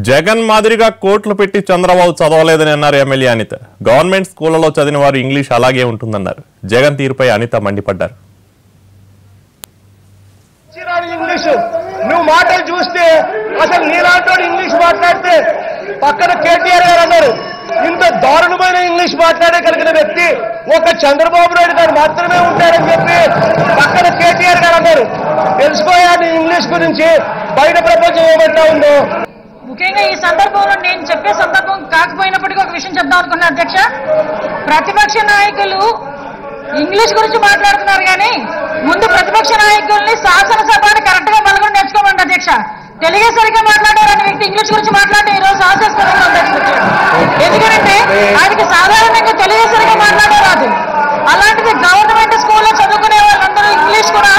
జగన్ మాదిరిగా కోట్లు పెట్టి చంద్రబాబు చదవలేదని అన్నారు ఎమ్మెల్యే అనిత. గవర్నమెంట్ స్కూళ్లలో చదివిన వారు ఇంగ్లీష్ అలాగే ఉంటుందన్నారు. జగన్ తీరుపై అనిత మండిపడ్డారు. నువ్వు మాటలు చూస్తే అసలు నీలాంటి ఇంగ్లీష్ మాట్లాడితే పక్కన కేటీఆర్ గారు అన్నారు. ఇంత దారుణమైన ఇంగ్లీష్ మాట్లాడగలిగిన వ్యక్తి ఒక చంద్రబాబు నాయుడు గారు మాత్రమే ఉంటారని చెప్పి పక్కన కేటీఆర్ గారు అన్నారు. తెలుసుకోయా నీ ఇంగ్లీష్ గురించి, బయట ప్రపంచం ఏమంటా ఉందో. ముఖ్యంగా ఈ సందర్భంలో నేను చెప్పే సందర్భం కాకపోయినప్పటికీ ఒక విషయం చెప్దాం అనుకున్నా అధ్యక్ష. ప్రతిపక్ష నాయకులు ఇంగ్లీష్ గురించి మాట్లాడుతున్నారు కానీ ముందు ప్రతిపక్ష నాయకుల్ని శాసనసభని కరెక్ట్ గా పలుకుని నేర్చుకోమండి అధ్యక్ష. తెలుగే సరిగ్గా మాట్లాడారని వ్యక్తి ఇంగ్లీష్ గురించి మాట్లాడే ఈరోజు హాస్యాస్పదంగా ఉంది అధ్యక్ష. ఎందుకంటే ఆయనకి సాధారణంగా తెలుగే సరిగ్గా మాట్లాడరాదు. అలాంటిది గవర్నమెంట్ స్కూల్లో చదువుకునే వాళ్ళందరూ ఇంగ్లీష్ కూడా